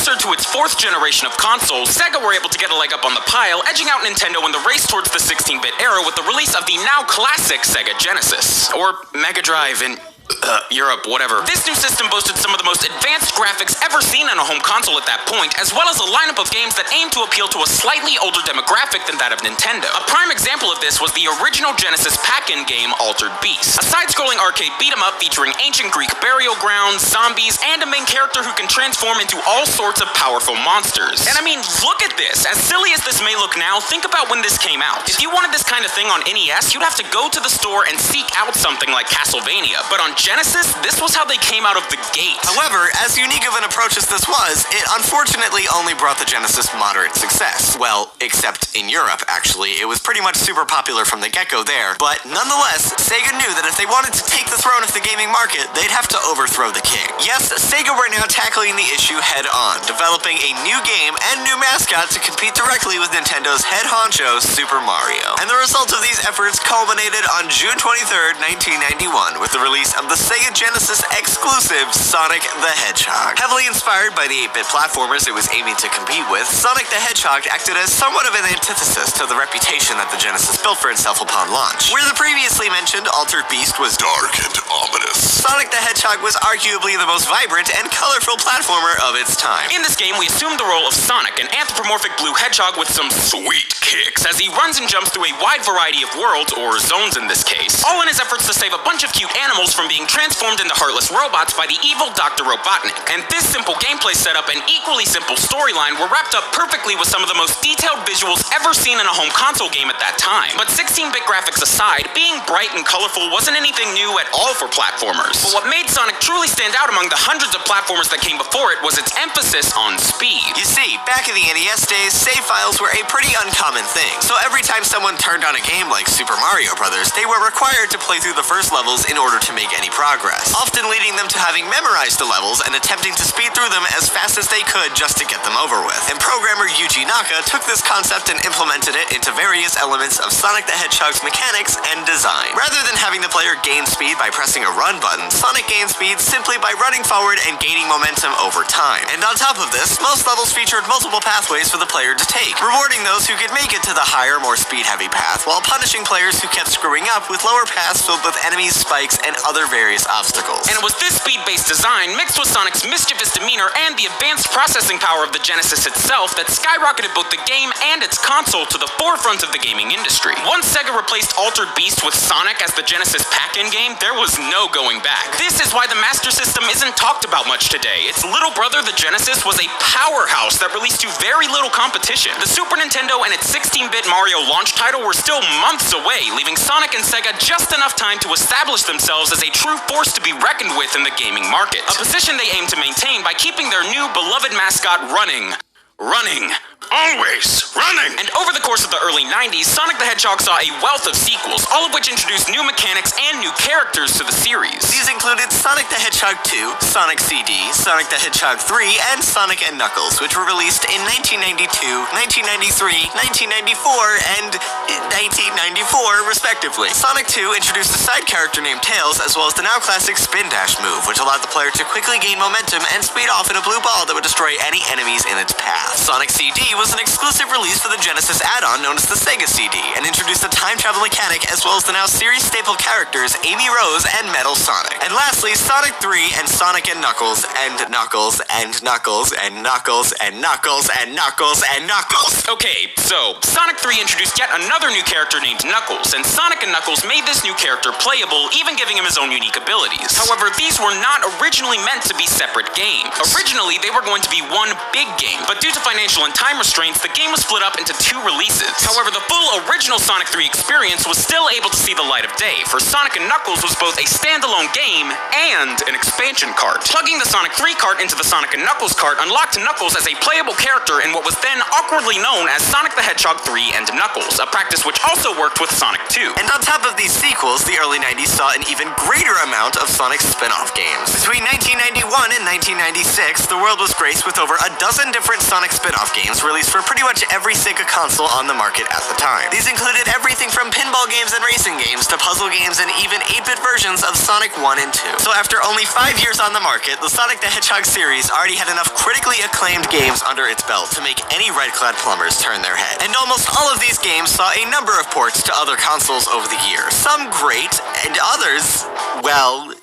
closer to its 4th generation of consoles, Sega were able to get a leg up on the pile, edging out Nintendo in the race towards the 16-bit era with the release of the now classic Sega Genesis. Or Mega Drive in Europe, whatever. This new system boasted some of the most advanced graphics ever seen on a home console at that point, as well as a lineup of games that aimed to appeal to a slightly older demographic than that of Nintendo. A prime example of this was the original Genesis pack-in game Altered Beast, a side-scrolling arcade beat-em-up featuring ancient Greek burial grounds, zombies, and a main character who can transform into all sorts of powerful monsters. And I mean, look at this! As silly as this may look now, think about when this came out. If you wanted this kind of thing on NES, you'd have to go to the store and seek out something like Castlevania, but on Genesis, this was how they came out of the gate. However, as unique of an approach as this was, it unfortunately only brought the Genesis moderate success. Well, except in Europe, actually. It was pretty much super popular from the get-go there, but nonetheless, Sega knew that if they wanted to take the throne of the gaming market, they'd have to overthrow the king. Yes, Sega were now tackling the issue head-on, developing a new game and new mascot to compete directly with Nintendo's head honcho, Super Mario. And the result of these efforts culminated on June 23rd, 1991, with the release of the Sega Genesis exclusive Sonic the Hedgehog. Heavily inspired by the 8-bit platformers it was aiming to compete with, Sonic the Hedgehog acted as somewhat of an antithesis to the reputation that the Genesis built for itself upon launch. Where the previously mentioned Altered Beast was dark and ominous, Sonic the Hedgehog was arguably the most vibrant and colorful platformer of its time. In this game, we assumed the role of Sonic, an anthropomorphic blue hedgehog with some sweet kicks, as he runs and jumps through a wide variety of worlds, or zones in this case, all in his efforts to save a bunch of cute animals from being transformed into heartless robots by the evil Dr. Robotnik. And this simple gameplay setup and equally simple storyline were wrapped up perfectly with some of the most detailed visuals ever seen in a home console game at that time. But 16-bit graphics aside, being bright and colorful wasn't anything new at all for platformers. But what made Sonic truly stand out among the hundreds of platformers that came before it was its emphasis on speed. You see, back in the NES days, save files were a pretty uncommon thing. So every time someone turned on a game like Super Mario Bros., they were required to play through the first levels in order to make any progress, often leading them to having memorized the levels and attempting to speed through them as fast as they could just to get them over with. And programmer Yuji Naka took this concept and implemented it into various elements of Sonic the Hedgehog's mechanics and design. Rather than having the player gain speed by pressing a run button, Sonic gained speed simply by running forward and gaining momentum over time. And on top of this, most levels featured multiple pathways for the player to take, rewarding those who could make it to the higher, more speed-heavy path, while punishing players who kept screwing up with lower paths filled with enemies, spikes, and other various obstacles. And it was this speed-based design, mixed with Sonic's mischievous demeanor and the advanced processing power of the Genesis itself, that skyrocketed both the game and its console to the forefront of the gaming industry. Once Sega replaced Altered Beast with Sonic as the Genesis pack-in game, there was no going back. This is why the Master System isn't talked about much today. Its little brother, the Genesis, was a powerhouse that released to very little competition. The Super Nintendo and its 16-bit Mario launch title were still months away, leaving Sonic and Sega just enough time to establish themselves as a true force to be reckoned with in the gaming market. A position they aim to maintain by keeping their new beloved mascot running. Always running! And over the course of the early 90s, Sonic the Hedgehog saw a wealth of sequels, all of which introduced new mechanics and new characters to the series. These included Sonic the Hedgehog 2, Sonic CD, Sonic the Hedgehog 3, and Sonic & Knuckles, which were released in 1992, 1993, 1994, and 1994, respectively. Sonic 2 introduced a side character named Tails, as well as the now classic Spin Dash move, which allowed the player to quickly gain momentum and speed off in a blue ball that would destroy any enemies in its path. Sonic CD was an exclusive release for the Genesis add-on known as the Sega CD, and introduced a time travel mechanic as well as the now series staple characters Amy Rose and Metal Sonic. And lastly, Sonic 3 and Sonic & Knuckles, and Knuckles, and Knuckles, and Knuckles, and Knuckles, and Knuckles, and Knuckles. Okay, so Sonic 3 introduced yet another new character named Knuckles, and Sonic & Knuckles made this new character playable, even giving him his own unique abilities. However, these were not originally meant to be separate games. Originally, they were going to be one big game, but due to financial and time restraints, the game was split up into 2 releases. However, the full original Sonic 3 experience was still able to see the light of day, for Sonic & Knuckles was both a standalone game and an expansion cart. Plugging the Sonic 3 cart into the Sonic & Knuckles cart unlocked Knuckles as a playable character in what was then awkwardly known as Sonic the Hedgehog 3 and Knuckles, a practice which also worked with Sonic 2. And on top of these sequels, the early 90s saw an even greater amount of Sonic spin-off games. Between 1991 and 1996, the world was graced with over a dozen different Sonic spin-off games were released for pretty much every Sega console on the market at the time. These included everything from pinball games and racing games to puzzle games and even 8-bit versions of Sonic 1 and 2. So after only 5 years on the market, the Sonic the Hedgehog series already had enough critically acclaimed games under its belt to make any red-clad plumbers turn their head. And almost all of these games saw a number of ports to other consoles over the years. Some great, and others, well,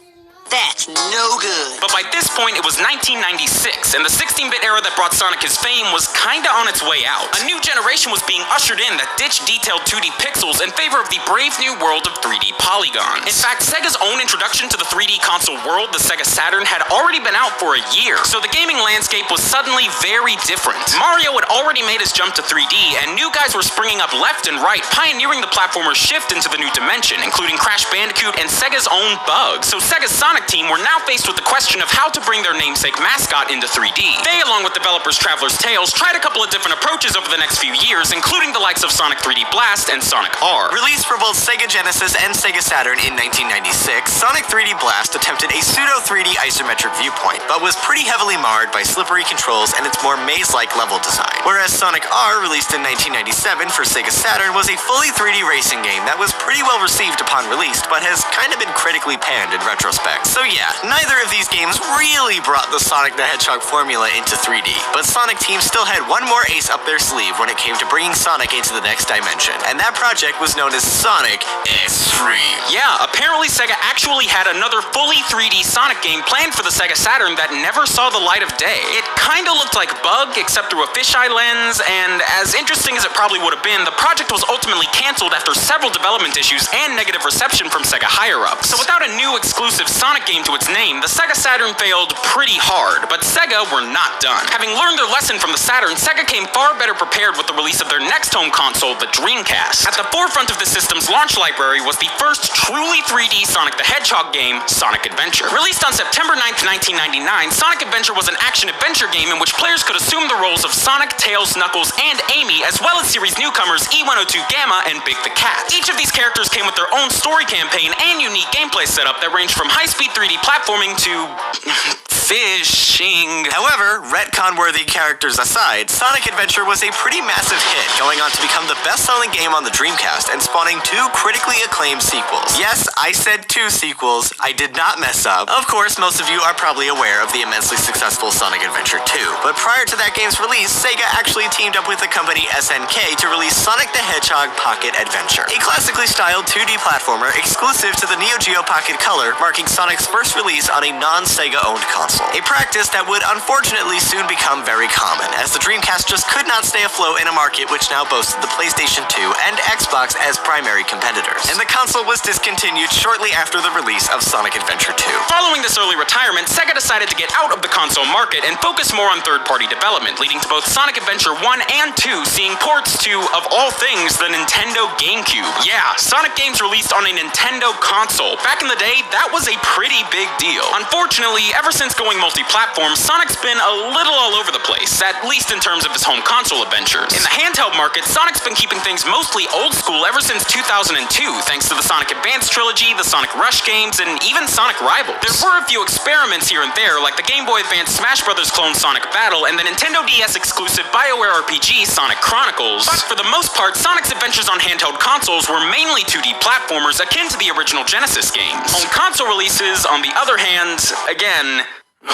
that's no good. But by this point, it was 1996, and the 16-bit era that brought Sonic his fame was kinda on its way out. A new generation was being ushered in that ditched detailed 2D pixels in favor of the brave new world of 3D polygons. In fact, Sega's own introduction to the 3D console world, the Sega Saturn, had already been out for a year, so the gaming landscape was suddenly very different. Mario had already made his jump to 3D, and new guys were springing up left and right, pioneering the platformer's shift into the new dimension, including Crash Bandicoot and Sega's own Bugs. So Sega's Sonic team were now faced with the question of how to bring their namesake mascot into 3D. They, along with developers Traveler's Tales, tried a couple of different approaches over the next few years, including the likes of Sonic 3D Blast and Sonic R. Released for both Sega Genesis and Sega Saturn in 1996, Sonic 3D Blast attempted a pseudo 3D isometric viewpoint, but was pretty heavily marred by slippery controls and its more maze-like level design. Whereas Sonic R, released in 1997 for Sega Saturn, was a fully 3D racing game that was pretty well received upon release, but has kind of been critically panned in retrospect. So yeah, neither of these games really brought the Sonic the Hedgehog formula into 3D, but Sonic Team still had one more ace up their sleeve when it came to bringing Sonic into the next dimension, and that project was known as Sonic X-Treme. Yeah, apparently Sega actually had another fully 3D Sonic game planned for the Sega Saturn that never saw the light of day. It kinda looked like Bug, except through a fisheye lens, and as interesting as it probably would have been, the project was ultimately cancelled after several development issues and negative reception from Sega higher-ups. So without a new exclusive Sonic game to its name, the Sega Saturn failed pretty hard, but Sega were not done. Having learned their lesson from the Saturn, Sega came far better prepared with the release of their next home console, the Dreamcast. At the forefront of the system's launch library was the first truly 3D Sonic the Hedgehog game, Sonic Adventure. Released on September 9th, 1999, Sonic Adventure was an action-adventure game in which players could assume the roles of Sonic, Tails, Knuckles, and Amy, as well as series newcomers E102 Gamma and Big the Cat. Each of these characters came with their own story campaign and unique gameplay setup that ranged from high-speed 3D platforming to fishing. However, retcon-worthy characters aside, Sonic Adventure was a pretty massive hit, going on to become the best-selling game on the Dreamcast and spawning 2 critically acclaimed sequels. Yes, I said 2 sequels. I did not mess up. Of course, most of you are probably aware of the immensely successful Sonic Adventure 2, but prior to that game's release, Sega actually teamed up with the company SNK to release Sonic the Hedgehog Pocket Adventure, a classically styled 2D platformer exclusive to the Neo Geo Pocket Color, marking Sonic's first release on a non-Sega-owned console. A practice that would unfortunately soon become very common, as the Dreamcast just could not stay afloat in a market which now boasted the PlayStation 2 and Xbox as primary competitors, and the console was discontinued shortly after the release of Sonic Adventure 2. Following this early retirement, Sega decided to get out of the console market and focus more on third-party development, leading to both Sonic Adventure 1 and 2 seeing ports to, of all things, the Nintendo GameCube. Yeah, Sonic games released on a Nintendo console. Back in the day, that was a pretty big deal. Unfortunately, ever since going multi-platform, Sonic's been a little all over the place, at least in terms of his home console adventures. In the handheld market, Sonic's been keeping things mostly old school ever since 2002, thanks to the Sonic Advance trilogy, the Sonic Rush games, and even Sonic Rivals. There were a few experiments here and there, like the Game Boy Advance Smash Bros. Clone Sonic Battle and the Nintendo DS exclusive BioWare RPG Sonic Chronicles. But for the most part, Sonic's adventures on handheld consoles were mainly 2D platformers akin to the original Genesis games. Home console releases, on the other hand, again,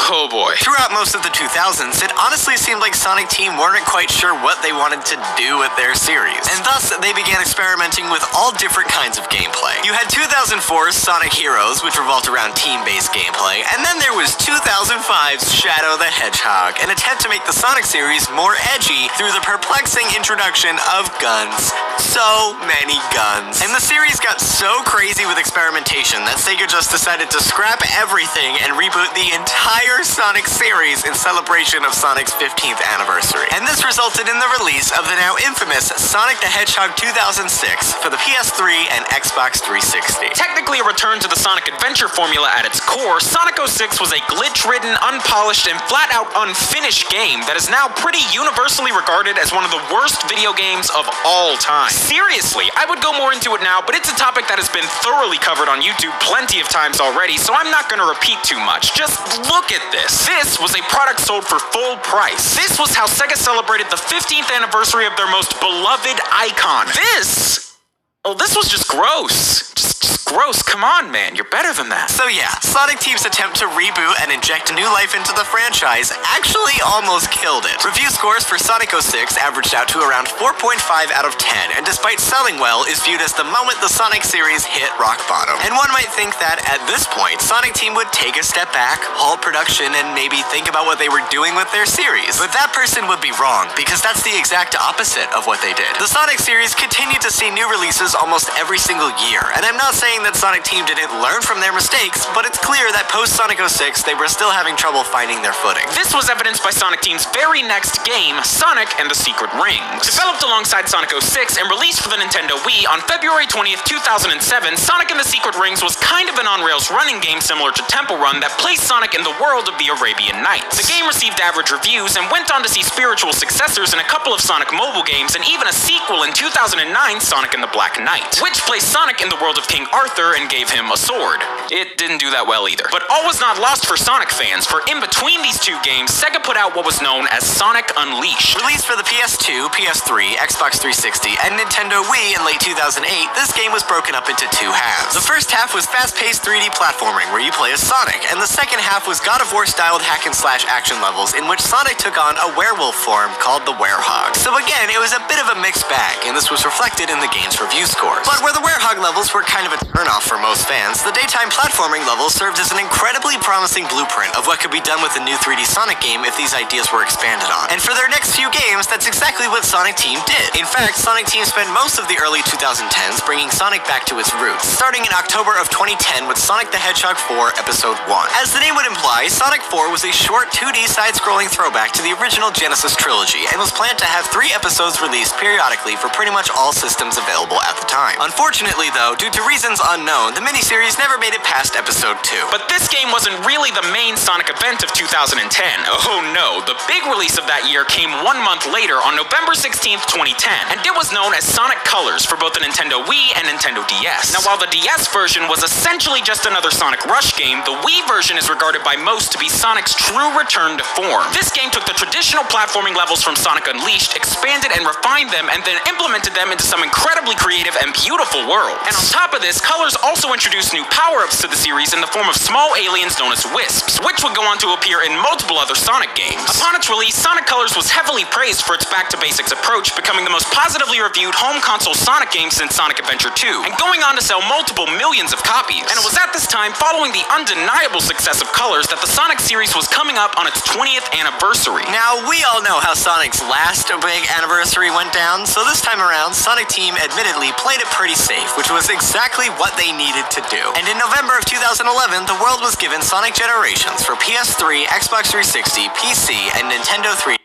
oh boy. Throughout most of the 2000s, it honestly seemed like Sonic Team weren't quite sure what they wanted to do with their series, and thus they began experimenting with all different kinds of gameplay. You had 2004's Sonic Heroes, which revolved around team-based gameplay, and then there was 2005's Shadow the Hedgehog, an attempt to make the Sonic series more edgy through the perplexing introduction of guns. So many guns. And the series got so crazy with experimentation that Sega just decided to scrap everything and reboot the entire Sonic series in celebration of Sonic's 15th anniversary. And this resulted in the release of the now infamous Sonic the Hedgehog 2006 for the PS3 and Xbox 360. Technically a return to the Sonic Adventure formula at its core, Sonic 06 was a glitch-ridden, unpolished, and flat-out unfinished game that is now pretty universally regarded as one of the worst video games of all time. Seriously, I would go more into it now, but it's a topic that has been thoroughly covered on YouTube plenty of times already, so I'm not gonna repeat too much. Just look get this. This was a product sold for full price. This was how Sega celebrated the 15th anniversary of their most beloved icon. This was just gross. Just gross. Come on, man. You're better than that. So yeah, Sonic Team's attempt to reboot and inject new life into the franchise actually almost killed it. Review scores for Sonic 06 averaged out to around 4.5 out of 10, and despite selling well, is viewed as the moment the Sonic series hit rock bottom. And one might think that, at this point, Sonic Team would take a step back, halt production, and maybe think about what they were doing with their series. But that person would be wrong, because that's the exact opposite of what they did. The Sonic series continued to see new releases almost every single year, and I'm not saying that Sonic Team didn't learn from their mistakes, but it's clear that post-Sonic 06, they were still having trouble finding their footing. This was evidenced by Sonic Team's very next game, Sonic and the Secret Rings. Developed alongside Sonic 06 and released for the Nintendo Wii on February 20th, 2007, Sonic and the Secret Rings was kind of an on-rails running game similar to Temple Run that placed Sonic in the world of the Arabian Nights. The game received average reviews and went on to see spiritual successors in a couple of Sonic mobile games and even a sequel in 2009, Sonic and the Black Knight, which placed Sonic in the world of King Arthur and gave him a sword. It didn't do that well either. But all was not lost for Sonic fans, for in between these two games, Sega put out what was known as Sonic Unleashed. Released for the PS2, PS3, Xbox 360, and Nintendo Wii in late 2008, this game was broken up into two halves. The first half was fast-paced 3D platforming, where you play as Sonic, and the second half was God of War-styled hack-and-slash action levels, in which Sonic took on a werewolf form called the Werehog. So again, it was a bit of a mixed bag, and this was reflected in the game's review scores. But where the Werehog levels were kind of a turnoff for most fans, the daytime platforming levels served as an incredibly promising blueprint of what could be done with a new 3D Sonic game if these ideas were expanded on. And for their next few games, that's exactly what Sonic Team did. In fact, Sonic Team spent most of the early 2010s bringing Sonic back to its roots, starting in October of 2010 with Sonic the Hedgehog 4 Episode 1. As the name would imply, Sonic 4 was a short 2D side-scrolling throwback to the original Genesis trilogy and was planned to have 3 episodes released periodically for pretty much all systems available at the time. Unfortunately, though, due to reasons unknown, the miniseries never made it past Episode 2. But this game wasn't really the main Sonic event of 2010. Oh no, the big release of that year came 1 month later on November 16th, 2010, and it was known as Sonic Colors for both the Nintendo Wii and Nintendo DS. Now, while the DS version was essentially just another Sonic Rush game, the Wii version is regarded by most to be Sonic's true return to form. This game took the traditional platforming levels from Sonic Unleashed, expanded and refined them, and then implemented them into some incredibly creative and beautiful worlds. And on top of this, Colors also introduced new power-ups to the series in the form of small aliens known as Wisps, which would go on to appear in multiple other Sonic games. Upon its release, Sonic Colors was heavily praised for its back-to-basics approach, becoming the most positively reviewed home console Sonic game since Sonic Adventure 2, and going on to sell multiple millions of copies. And it was at this time, following the undeniable success of Colors, that the Sonic series was coming up on its 20th anniversary. Now, we all know how Sonic's last big anniversary went down, so this time around, Sonic Team admittedly played it pretty safe, which was exactly what they needed to do. And in November of 2011, the world was given Sonic Generations for PS3, Xbox 360, PC, and Nintendo 3.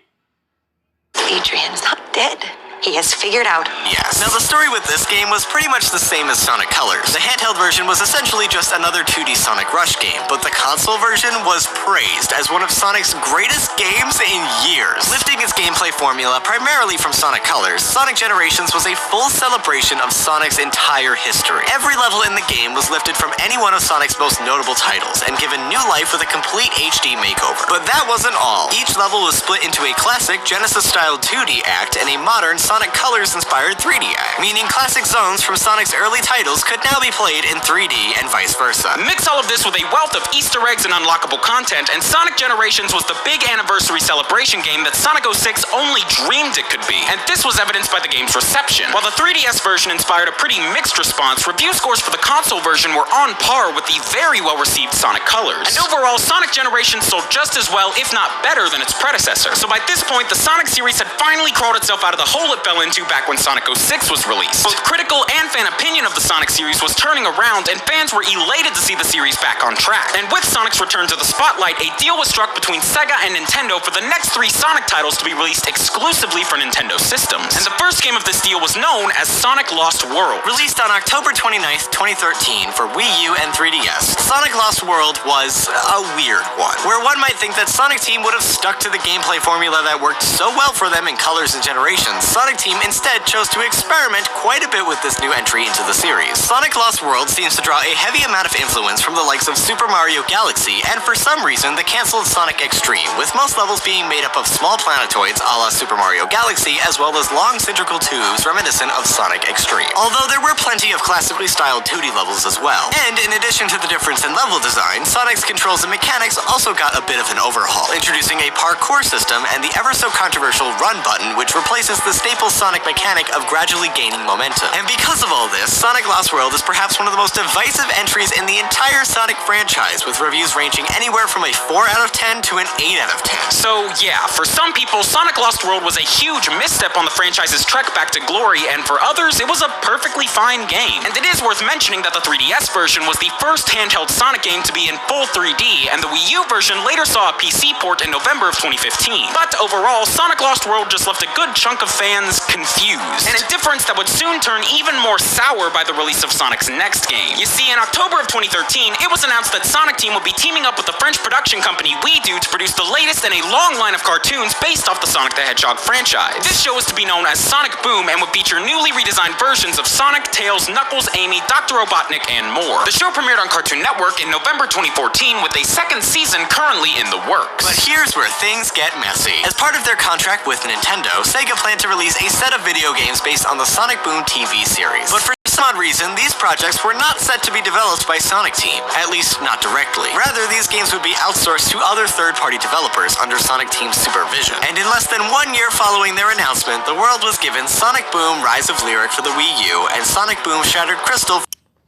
Adrian's not dead. He has figured out. Yes. Now, the story with this game was pretty much the same as Sonic Colors. The handheld version was essentially just another 2D Sonic Rush game, but the console version was praised as one of Sonic's greatest games in years. Lifting its gameplay formula primarily from Sonic Colors, Sonic Generations was a full celebration of Sonic's entire history. Every level in the game was lifted from any one of Sonic's most notable titles and given new life with a complete HD makeover. But that wasn't all. Each level was split into a classic Genesis-style 2D act and a modern Sonic Colors-inspired 3D act, meaning classic zones from Sonic's early titles could now be played in 3D and vice versa. Mix all of this with a wealth of Easter eggs and unlockable content, and Sonic Generations was the big anniversary celebration game that Sonic 06 only dreamed it could be, and this was evidenced by the game's reception. While the 3DS version inspired a pretty mixed response, review scores for the console version were on par with the very well-received Sonic Colors. And overall, Sonic Generations sold just as well, if not better, than its predecessor. So by this point, the Sonic series had finally crawled itself out of the hole it fell into back when Sonic 06 was released. Both critical and fan opinion of the Sonic series was turning around, and fans were elated to see the series back on track. And with Sonic's return to the spotlight, a deal was struck between Sega and Nintendo for the next 3 Sonic titles to be released exclusively for Nintendo systems. And the first game of this deal was known as Sonic Lost World. Released on October 29th, 2013 for Wii U and 3DS, Sonic Lost World was a weird one, where one might think that Sonic Team would have stuck to the gameplay formula that worked so well for them in Colors and Generations. Sonic Team instead chose to experiment quite a bit with this new entry into the series. Sonic Lost World seems to draw a heavy amount of influence from the likes of Super Mario Galaxy, and for some reason, the cancelled Sonic Extreme, with most levels being made up of small planetoids a la Super Mario Galaxy, as well as long cylindrical tubes reminiscent of Sonic Extreme. Although there were plenty of classically styled 2D levels as well. And in addition to the difference in level design, Sonic's controls and mechanics also got a bit of an overhaul, introducing a parkour system and the ever so controversial run button, which replaces the staple Sonic mechanic of gradually gaining momentum. And because of all this, Sonic Lost World is perhaps one of the most divisive entries in the entire Sonic franchise, with reviews ranging anywhere from a 4 out of 10 to an 8 out of 10. So yeah, for some people, Sonic Lost World was a huge misstep on the franchise's trek back to glory, and for others, it was a perfectly fine game. And it is worth mentioning that the 3DS version was the first handheld Sonic game to be in full 3D, and the Wii U version later saw a PC port in November of 2015. But overall, Sonic Lost World just left a good chunk of fans confused, an indifference that would soon turn even more sour by the release of Sonic's next game. You see, in October of 2013, it was announced that Sonic Team would be teaming up with the French production company WeDo to produce the latest in a long line of cartoons based off the Sonic the Hedgehog franchise. This show is to be known as Sonic Boom and would feature newly redesigned versions of Sonic, Tails, Knuckles, Amy, Dr. Robotnik, and more. The show premiered on Cartoon Network in November 2014 with a second season currently in the works. But here's where things get messy. As part of their contract with Nintendo, Sega planned to release a set of video games based on the Sonic Boom TV series. But for some odd reason, these projects were not set to be developed by Sonic Team, at least not directly. Rather, these games would be outsourced to other third-party developers under Sonic Team's supervision. And in less than 1 year following their announcement, the world was given Sonic Boom Rise of Lyric for the Wii U and Sonic Boom Shattered Crystal.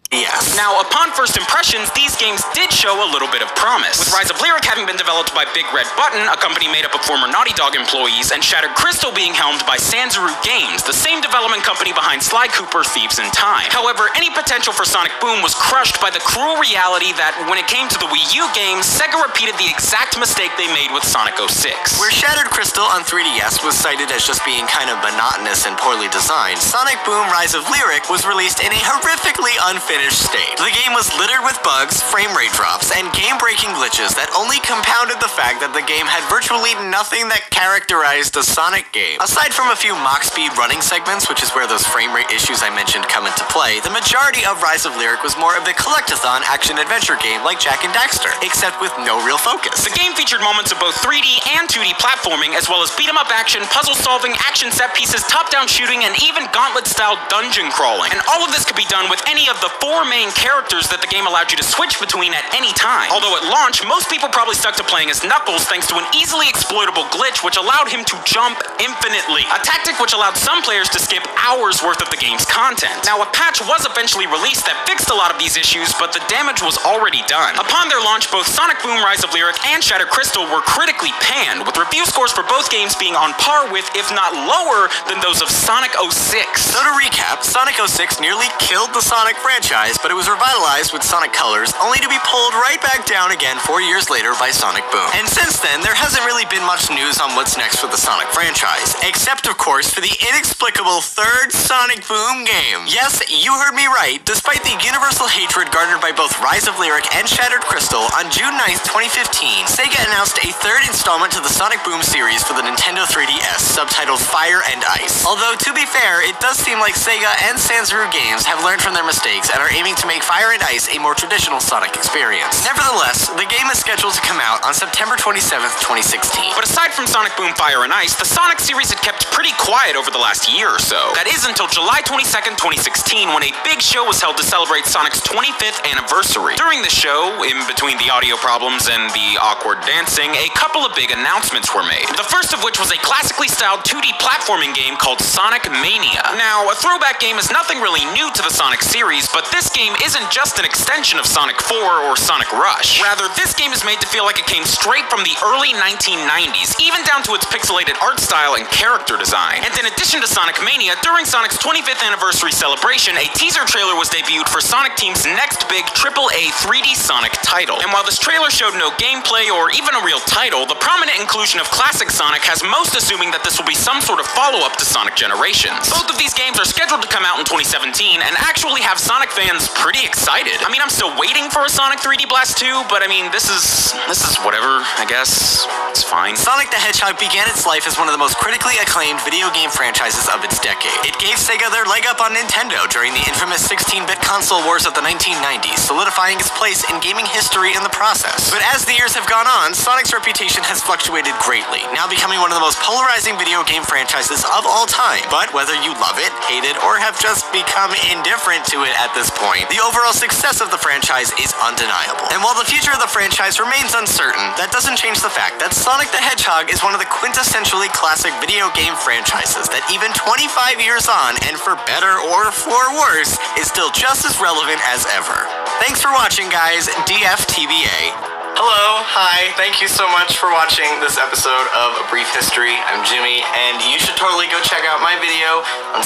Yes. Now, upon first impressions, these games did show a little bit of promise, with Rise of Lyric having been developed by Big Red Button, a company made up of former Naughty Dog employees, and Shattered Crystal being helmed by Sanzaru Games, the same development company behind Sly Cooper, Thieves in Time. However, any potential for Sonic Boom was crushed by the cruel reality that when it came to the Wii U games, Sega repeated the exact mistake they made with Sonic 06. Where Shattered Crystal on 3DS was cited as just being kind of monotonous and poorly designed, Sonic Boom Rise of Lyric was released in a horrifically unfinished state. The game was littered with bugs, frame rate drops, and game-breaking glitches that only compounded the fact that the game had virtually nothing that characterized a Sonic game. Aside from a few mock speed running segments, which is where those frame rate issues I mentioned come into play, the majority of Rise of Lyric was more of the collectathon action-adventure game like Jak and Daxter, except with no real focus. The game featured moments of both 3D and 2D platforming, as well as beat-em-up action, puzzle-solving, action set pieces, top-down shooting, and even gauntlet-style dungeon crawling. And all of this could be done with any of the 4 main characters that the game allowed you to switch between at any time. Although at launch, most people probably stuck to playing as Knuckles thanks to an easily exploitable glitch which allowed him to jump infinitely, a tactic which allowed some players to skip hours worth of the game's content. Now, a patch was eventually released that fixed a lot of these issues, but the damage was already done. Upon their launch, both Sonic Boom Rise of Lyric and Shattered Crystal were critically panned, with review scores for both games being on par with, if not lower, than those of Sonic 06. So to recap, Sonic 06 nearly killed the Sonic franchise, but it was revitalized with Sonic Colors, only to be pulled right back down again 4 years later by Sonic Boom. And since then, there hasn't really been much news on what's next for the Sonic franchise, except of course for the inexplicable third Sonic Boom game. Yes, you heard me right. Despite the universal hatred garnered by both Rise of Lyric and Shattered Crystal, on June 9th, 2015, Sega announced a third installment to the Sonic Boom series for the Nintendo 3DS, subtitled Fire and Ice. Although, to be fair, it does seem like Sega and Sanzaru Games have learned from their mistakes and are aiming to make Fire and Ice a more traditional Sonic experience. Nevertheless, the game is scheduled to come out on September 27th, 2016. But aside from Sonic Boom Fire and Ice, the Sonic series had kept pretty quiet over the last year or so. That is until July 22nd, 2016, when a big show was held to celebrate Sonic's 25th anniversary. During the show, in between the audio problems and the awkward dancing, a couple of big announcements were made. The first of which was a classically styled 2D platforming game called Sonic Mania. Now, a throwback game is nothing really new to the Sonic series, but this game isn't just an extension of Sonic 4 or Sonic Rush. Rather, this game is made to feel like it came straight from the early 1990s, even down to its pixelated art style and character design. And in addition to Sonic Mania, during Sonic's 25th anniversary celebration, a teaser trailer was debuted for Sonic Team's next big AAA 3D Sonic title. And while this trailer showed no gameplay or even a real title, the prominent inclusion of classic Sonic has most assuming that this will be some sort of follow-up to Sonic Generations. Both of these games are scheduled to come out in 2017 and actually have Sonic fans fans pretty excited. I mean, I'm still waiting for a Sonic 3D Blast 2, but I mean, this is whatever, I guess. It's fine. Sonic the Hedgehog began its life as one of the most critically acclaimed video game franchises of its decade. It gave Sega their leg up on Nintendo during the infamous 16-bit console wars of the 1990s, solidifying its place in gaming history in the process. But as the years have gone on, Sonic's reputation has fluctuated greatly, now becoming one of the most polarizing video game franchises of all time. But whether you love it, hate it, or have just become indifferent to it at this point, the overall success of the franchise is undeniable. And while the future of the franchise remains uncertain, that doesn't change the fact that Sonic the Hedgehog is one of the quintessentially classic video game franchises that even 25 years on, and for better or for worse, is still just as relevant as ever. Thanks for watching, guys. DFTBA. Hello, hi, thank you so much for watching this episode of A Brief History. I'm Jimmy, and you should totally go check out my video on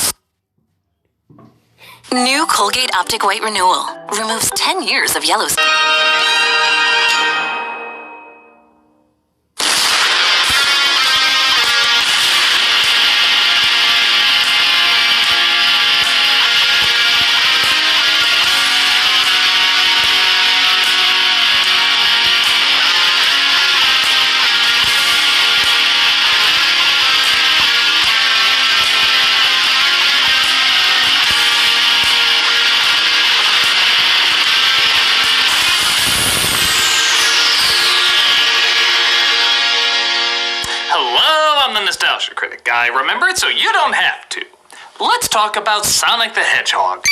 New Colgate Optic White Renewal removes 10 years of yellow. Nostalgia Critic guy, remember it so you don't have to. Let's talk about Sonic the Hedgehog.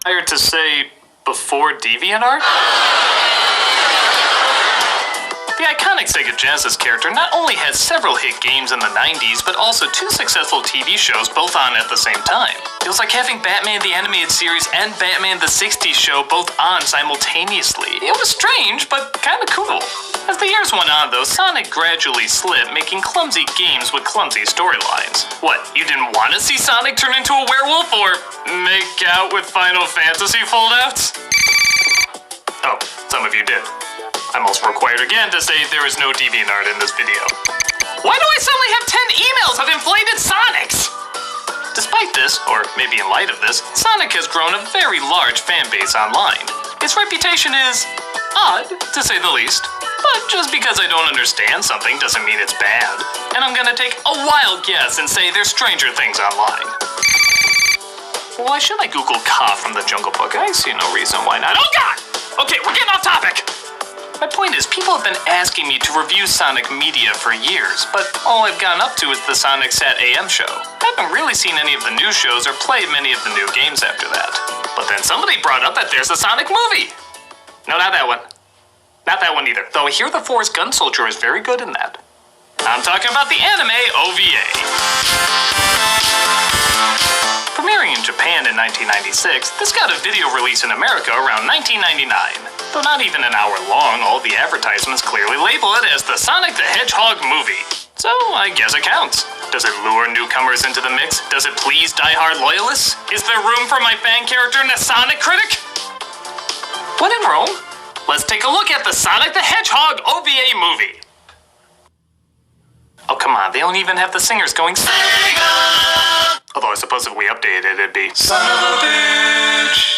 Hired to say before DeviantArt? The iconic Sega Genesis character not only had several hit games in the 90s, but also 2 successful TV shows both on at the same time. It was like having Batman the Animated Series and Batman the 60s show both on simultaneously. It was strange, but kinda cool. As the years went on though, Sonic gradually slipped, making clumsy games with clumsy storylines. What, you didn't want to see Sonic turn into a werewolf or make out with Final Fantasy foldouts? Oh, some of you did. I'm also required again to say there is no DeviantArt in this video. Why do I suddenly have 10 emails of inflated Sonics? Despite this, or maybe in light of this, Sonic has grown a very large fan base online. Its reputation is odd, to say the least. But just because I don't understand something doesn't mean it's bad. And I'm gonna take a wild guess and say there's stranger things online. Why should I Google Ka from the Jungle Book? I see no reason why not. Oh god! Okay, we're getting off topic! My point is, people have been asking me to review Sonic media for years, but all I've gotten up to is the Sonic Sat AM show. I haven't really seen any of the new shows or played many of the new games after that. But then somebody brought up that there's a Sonic movie! No, not that one. Not that one either, though I hear the Forrest Gump Soldier is very good in that. I'm talking about the anime OVA. Premiering in Japan in 1996, this got a video release in America around 1999. Though not even an hour long, all the advertisements clearly label it as the Sonic the Hedgehog movie. So I guess it counts. Does it lure newcomers into the mix? Does it please die-hard loyalists? Is there room for my fan character in a Sonic critic? When in Rome, let's take a look at the Sonic the Hedgehog OVA movie. Oh, come on, they don't even have the singers going Sega! Although I suppose if we updated it, it'd be Son of a bitch!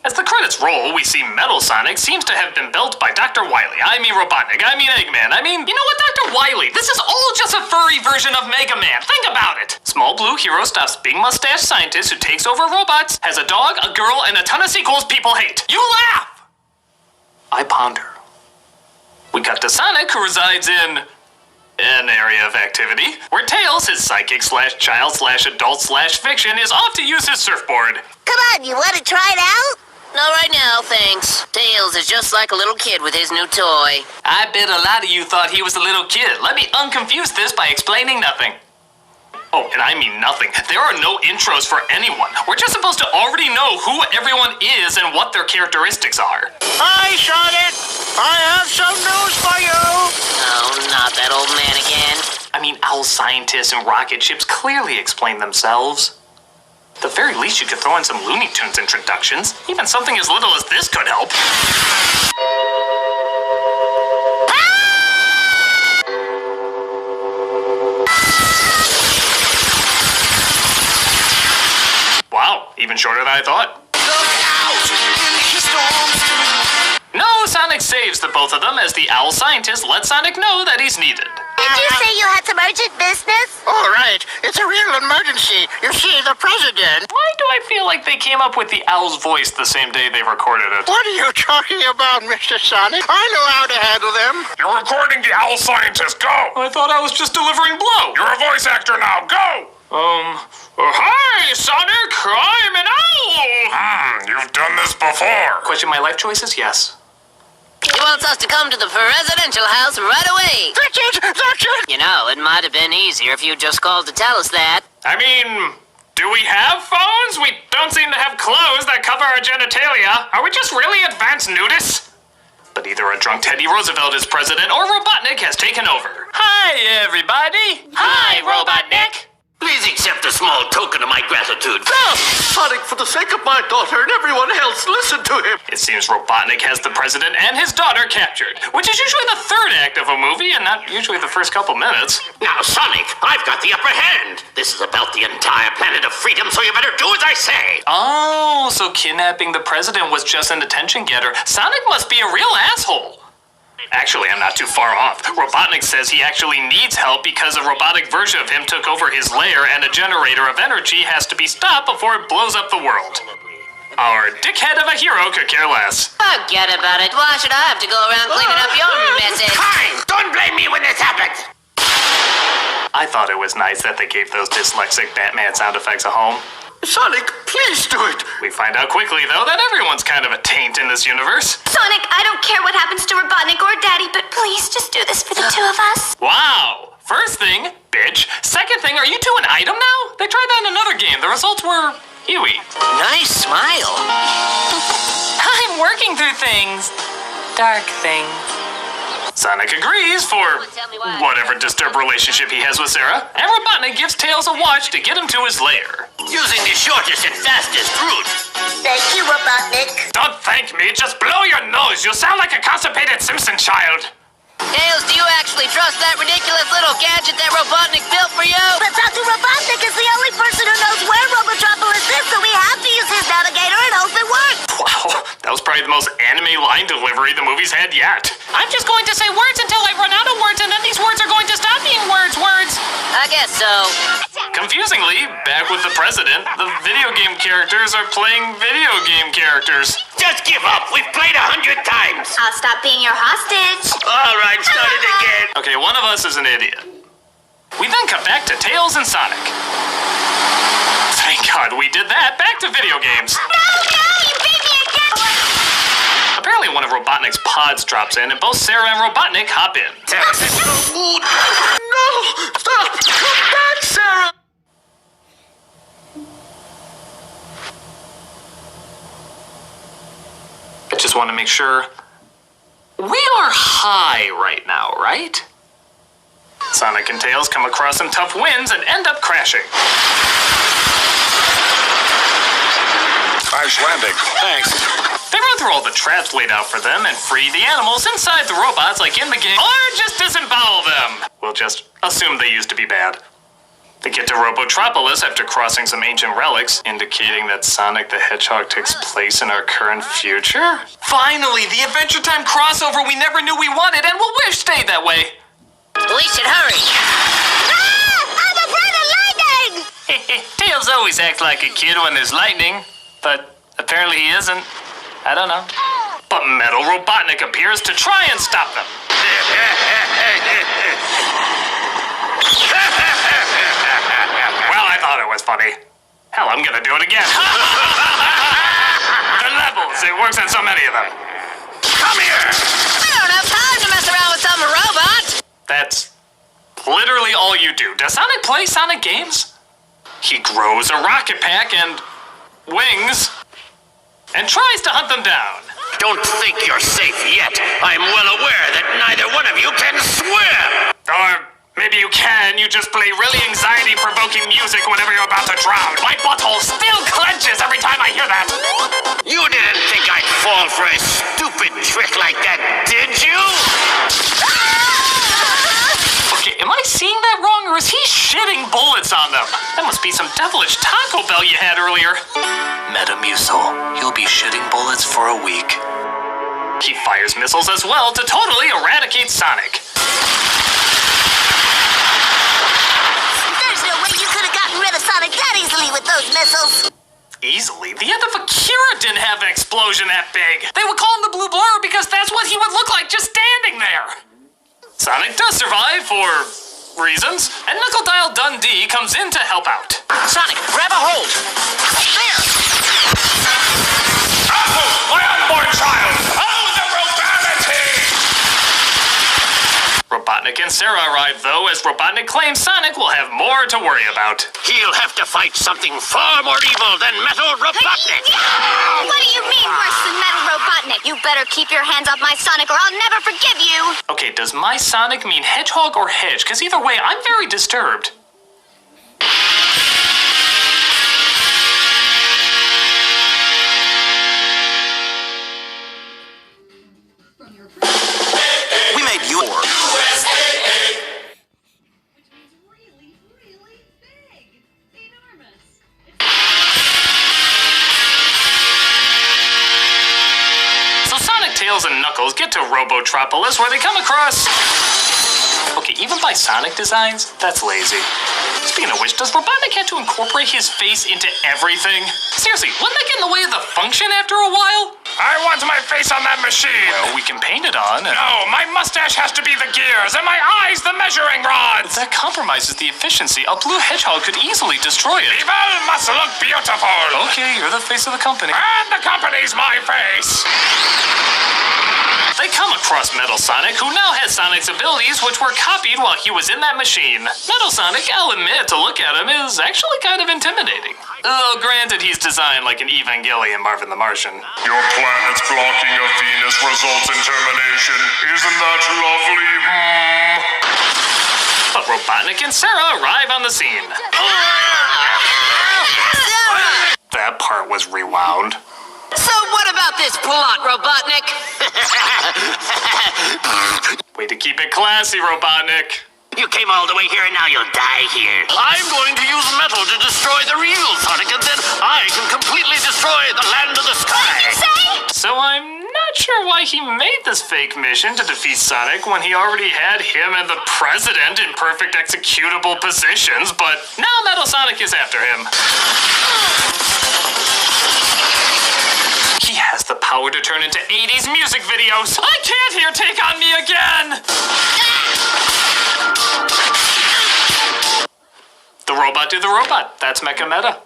As the credits roll, we see Metal Sonic seems to have been built by Dr. Wily. I mean Robotnik, I mean Eggman, you know what, Dr. Wily? This is all just a furry version of Mega Man. Think about it! Small blue hero stops big mustache scientist who takes over robots, has a dog, a girl, and a ton of sequels people hate. You laugh! I ponder. We cut to Sonic, who resides in an area of activity, where Tails, his psychic/child/adult/fiction, is off to use his surfboard. Come on, you want to try it out? Not right now, thanks. Tails is just like a little kid with his new toy. I bet a lot of you thought he was a little kid. Let me unconfuse this by explaining nothing. Oh, and I mean nothing. There are no intros for anyone. We're just supposed to already know who everyone is and what their characteristics are. Hi, Sonic! I have some news for you! Oh, not that old man again. I mean, owl scientists and rocket ships clearly explain themselves. At the very least, you could throw in some Looney Tunes introductions. Even something as little as this could help. saves the both of them as the owl scientist lets Sonic know that he's needed. Did you say you had some urgent business? All right, it's a real emergency. You see, the president... Why do I feel like they came up with the owl's voice the same day they recorded it? What are you talking about, Mr. Sonic? I know how to handle them. You're recording the owl scientist. Go! I thought I was just delivering blow. You're a voice actor now. Go! Hi, Sonic, I'm an owl! You've done this before. Question my life choices? Yes. He wants us to come to the presidential house right away. That's it! That's it! You know, it might have been easier if you just called to tell us that. I mean, do we have phones? We don't seem to have clothes that cover our genitalia. Are we just really advanced nudists? But either a drunk Teddy Roosevelt is president or Robotnik has taken over. Hi, everybody. Hi, Robotnik. Please accept a small token of my gratitude. Sonic, for the sake of my daughter and everyone else, listen to him. It seems Robotnik has the president and his daughter captured, which is usually the third act of a movie and not usually the first couple minutes. Now, Sonic, I've got the upper hand. This is about the entire planet of freedom, so you better do as I say. Oh, so kidnapping the president was just an attention getter. Sonic must be a real asshole. Actually, I'm not too far off. Robotnik says he actually needs help because a robotic version of him took over his lair and a generator of energy has to be stopped before it blows up the world. Our dickhead of a hero could care less. Forget about it. Why should I have to go around cleaning up your messes? Fine, don't blame me when this happens. I thought it was nice that they gave those dyslexic Batman sound effects a home. Sonic, please do it. We find out quickly, though, that everyone's kind of a taint in this universe. Sonic, I don't care what happens to Robotnik or Daddy, but please just do this for the two of us. Wow! First thing, bitch. Second thing, are you two an item now? They tried that in another game. The results were Huey. Nice smile. I'm working through things. Dark things. Sonic agrees for whatever disturbed relationship he has with Sarah, and Robotnik gives Tails a watch to get him to his lair. Using the shortest and fastest route. Thank you, Robotnik. Don't thank me, just blow your nose. You sound like a constipated Simpson child. Tails, do you actually trust that ridiculous little gadget that Robotnik built for you? But Dr. Robotnik is the only person who knows where Robotropolis is, so we have to use his navigator and hope it works. Wow, that was probably the most anime line delivery the movie's had yet. I'm just going to say words until I run out of words, and then these words are going to stop being words. I guess so. Confusingly, back with the president, the video game characters are playing video game characters. Just give up. We've played 100 times. I'll stop being your hostage. All right, start it again. Okay, one of us is an idiot. We then cut back to Tails and Sonic. Thank God we did that. Back to video games. No, you beat me again. Apparently one of Robotnik's pods drops in, and both Sarah and Robotnik hop in. No, stop. Come back, Sarah. I just want to make sure. We are high right now, right? Sonic and Tails come across some tough winds and end up crashing. Nice landing. Thanks. They run through all the traps laid out for them and free the animals inside the robots like in the game, or just disembowel them. We'll just assume they used to be bad. They get to Robotropolis after crossing some ancient relics, indicating that Sonic the Hedgehog takes place in our current future. Finally, the Adventure Time crossover we never knew we wanted and will wish stayed that way. We should hurry. I'm afraid of lightning. Tails always acts like a kid when there's lightning, but apparently he isn't. I don't know. But Metal Robotnik appears to try and stop them. Well, I thought it was funny. Hell, I'm gonna do it again. The levels, it works in so many of them. Come here. We don't have time to mess around with some robot. That's literally all you do. Does Sonic play Sonic games? He grows a rocket pack and wings and tries to hunt them down. Don't think you're safe yet. I'm well aware that neither one of you can swim. Or maybe you can, you just play really anxiety-provoking music whenever you're about to drown. My butthole still clenches every time I hear that. You didn't think I'd fall for a stupid trick like that, did you? Okay, am I seeing that wrong, or is he shitting bullets on them? That must be some devilish Taco Bell you had earlier. Metamucil, you'll be shitting bullets for a week. He fires missiles as well to totally eradicate Sonic. There's no way you could have gotten rid of Sonic that easily with those missiles. Easily? The end of Akira didn't have an explosion that big. They would call him the Blue Blur because that's what he would look like just standing there. Sonic does survive for reasons, and Knuckle Dial Dundee comes in to help out. Sonic, grab a hold. There! Apple, my unborn child! Oh, the Robality! Robotnik and Sarah arrive, though, as Robotnik claims Sonic will have more to worry about. He'll have to fight something far more evil than Metal Robotnik. What do you mean worse than Metal Robotnik? You better keep your hands off my Sonic or I'll never forgive you. Okay, does my Sonic mean Hedgehog or Hedge? Because either way, I'm very disturbed. We made your. So Sonic, Tails, and Knuckles get to Robotropolis, where they come across... Okay, even by Sonic designs, that's lazy. Speaking of which, does Robotnik have to incorporate his face into everything? Seriously, wouldn't that get in the way of the function after a while? I want my face on that machine! Well, we can paint it on. No, my mustache has to be the gears, and my eyes the measuring rods! That compromises the efficiency. A blue hedgehog could easily destroy it. Evil must look beautiful! Okay, you're the face of the company. And the company's my face! They come across Metal Sonic, who now has Sonic's abilities, which were copied while he was in that machine. Metal Sonic, I'll admit, to look at him, is actually kind of intimidating. Though, granted, he's designed like an Evangelion Marvin the Martian. Your planet's blocking of Venus results in termination. Isn't that lovely? But Robotnik and Sarah arrive on the scene. That part was rewound. So what about this plot, Robotnik? Way to keep it classy, Robotnik. You came all the way here and now you'll die here. I'm going to use metal to destroy the real Sonic, and then I can completely destroy the land of the sky. So I'm not sure why he made this fake mission to defeat Sonic when he already had him and the President in perfect executable positions, but now Metal Sonic is after him. He has the power to turn into 80s music videos. I can't hear Take On Me Again! The robot did the robot. That's Mecha Meta.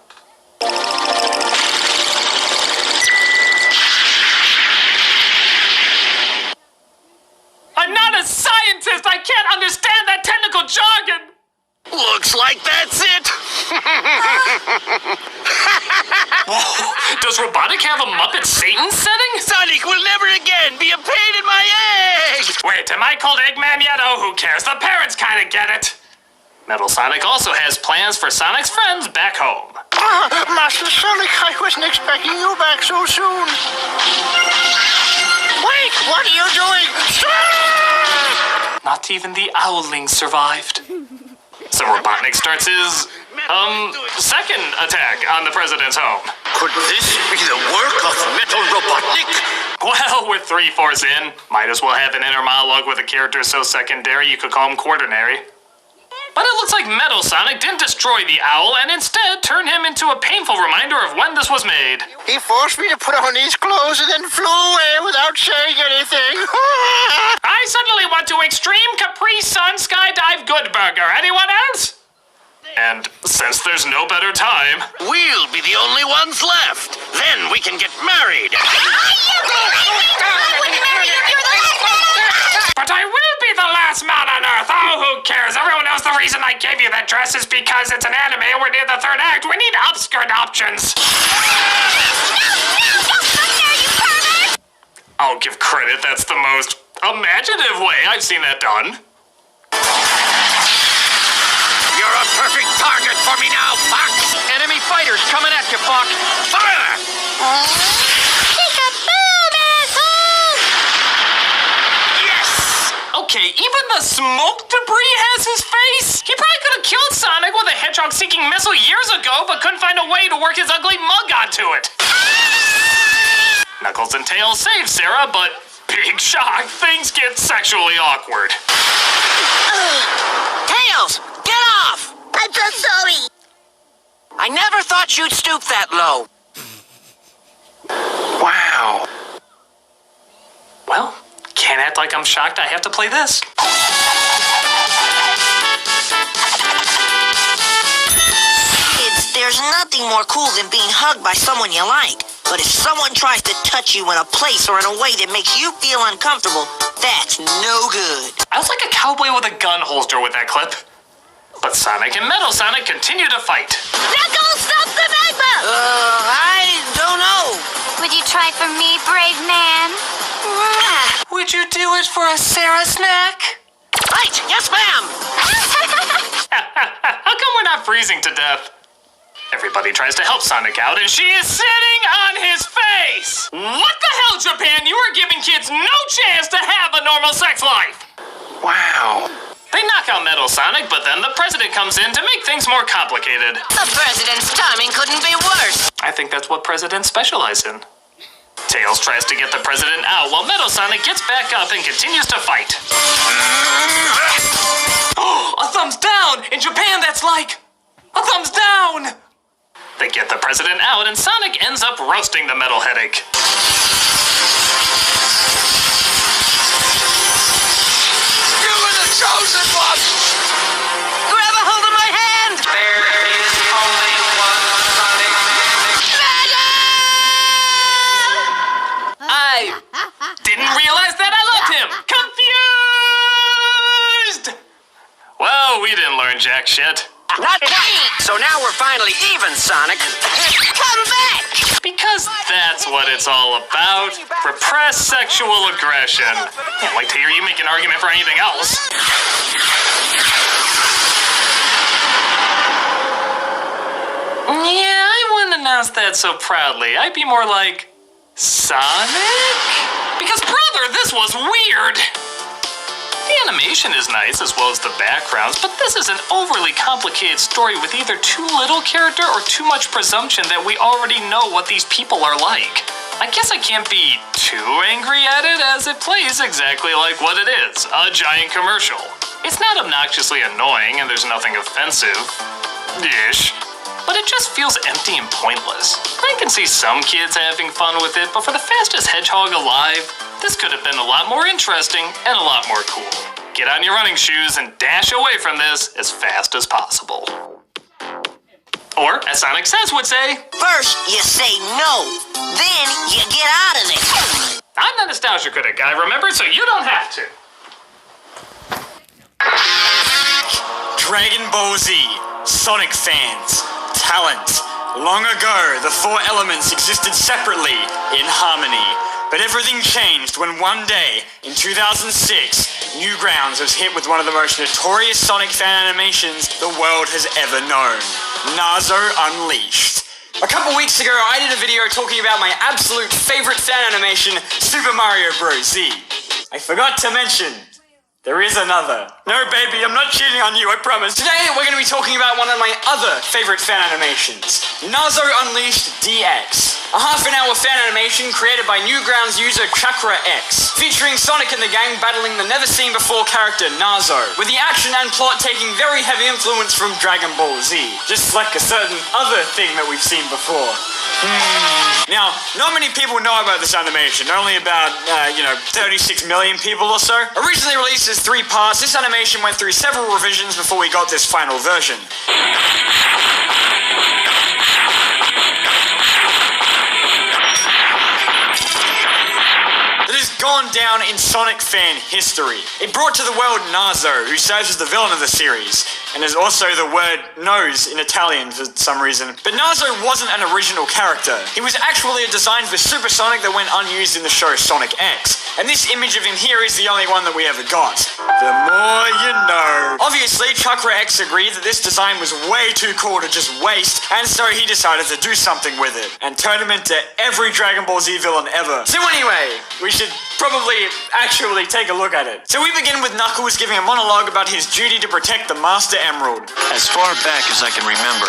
I'm not a scientist! I can't understand that technical jargon! Looks like that's it. Does Robotnik have a Muppet Satan setting? Sonic will never again be a pain in my egg. Wait, am I called Eggman yet? Oh, who cares? The parents kinda get it. Metal Sonic also has plans for Sonic's friends back home. Master Sonic, I wasn't expecting you back so soon. Wait, what are you doing? Stop! Not even the Owlings survived. So Robotnik starts his, second attack on the President's home. Could this be the work of Metal Robotnik? Well, with 3/4 in, might as well have an inner monologue with a character so secondary you could call him quaternary. But it looks like Metal Sonic didn't destroy the owl and instead turned him into a painful reminder of when this was made. He forced me to put on these clothes and then flew away without saying anything. I suddenly want to extreme Capri Sun skydive good burger. Anyone else? And since there's no better time... We'll be the only ones left. Then we can get married. But I will be the last man on Earth. Oh, who cares? Everyone knows the reason I gave you that dress is because it's an anime and we're near the third act. We need upskirt options. I'll give credit. That's the most imaginative way I've seen that done. You're a perfect target for me now, Fox. Enemy fighters coming at you, Fox. Fire! Okay, even the smoke debris has his face? He probably could have killed Sonic with a hedgehog-seeking missile years ago, but couldn't find a way to work his ugly mug onto it. Knuckles and Tails save Sarah, but big shock, things get sexually awkward. Tails, get off! I'm so sorry. I never thought you'd stoop that low. Wow. Well, can't act like I'm shocked I have to play this. Kids, there's nothing more cool than being hugged by someone you like. But if someone tries to touch you in a place or in a way that makes you feel uncomfortable, that's no good. I was like a cowboy with a gun holster with that clip. But Sonic and Metal Sonic continue to fight. Knuckles, stop the magma! I don't know. Would you try for me, brave man? Would you do it for a Sarah snack? Right, yes ma'am. How come we're not freezing to death? Everybody tries to help Sonic out, and she is sitting on his face! What the hell, Japan? You are giving kids no chance to have a normal sex life! Wow. They knock out Metal Sonic, but then the president comes in to make things more complicated. The president's timing couldn't be worse. I think that's what presidents specialize in. Tails tries to get the president out, while Metal Sonic gets back up and continues to fight. A thumbs down! In Japan, that's like a thumbs down! They get the president out, and Sonic ends up roasting the metal headache. You were the chosen one! Grab a hold of my hand! There is only one Sonic. I didn't realize that I loved him! Confused! Well, we didn't learn jack shit. Not me! So now we're finally even, Sonic. Come back! Because that's what it's all about. Repressed sexual aggression. Can't wait to hear you make an argument for anything else. Yeah, I wouldn't announce that so proudly. I'd be more like, Sonic? Because, brother, this was weird. The animation is nice as well as the backgrounds, but this is an overly complicated story with either too little character or too much presumption that we already know what these people are like. I guess I can't be too angry at it as it plays exactly like what it is, a giant commercial. It's not obnoxiously annoying and there's nothing offensive-ish, but it just feels empty and pointless. I can see some kids having fun with it, but for the fastest hedgehog alive, this could have been a lot more interesting and a lot more cool. Get on your running shoes and dash away from this as fast as possible. Or, as Sonic Says would say, First, you say no. Then, you get out of there. I'm the nostalgia critic guy, remember? So you don't have to. Dragon Ball Z, Sonic fans, talent. Long ago, the four elements existed separately, in harmony. But everything changed when one day, in 2006, Newgrounds was hit with one of the most notorious Sonic fan animations the world has ever known. Nazo Unleashed. A couple weeks ago, I did a video talking about my absolute favorite fan animation, Super Mario Bros. Z. I forgot to mention, there is another. No, baby, I'm not cheating on you, I promise. Today, we're going to be talking about one of my other favorite fan animations, Nazo Unleashed DX. A half-an-hour fan animation created by Newgrounds user Chakra X, featuring Sonic and the gang battling the never-seen-before character Nazo, with the action and plot taking very heavy influence from Dragon Ball Z, just like a certain other thing that we've seen before. Now, not many people know about this animation, only about, 36 million people or so. Originally released as 3 parts, this animation went through several revisions before we got this final version. That has gone down in Sonic fan history. It brought to the world Nazo, who serves as the villain of the series, and is also the word nose in Italian for some reason. But Nazo wasn't an original character. He was actually a design for Super Sonic that went unused in the show Sonic X. And this image of him here is the only one that we ever got. The more you know. Obviously, Chakra X agreed that this design was way too cool to just waste, and so he decided to do something with it, and turn him into every Dragon Ball Z villain ever. So anyway, we should probably actually take a look at it. So we begin with Knuckles giving a monologue about his duty to protect the Master Emerald. As far back as I can remember,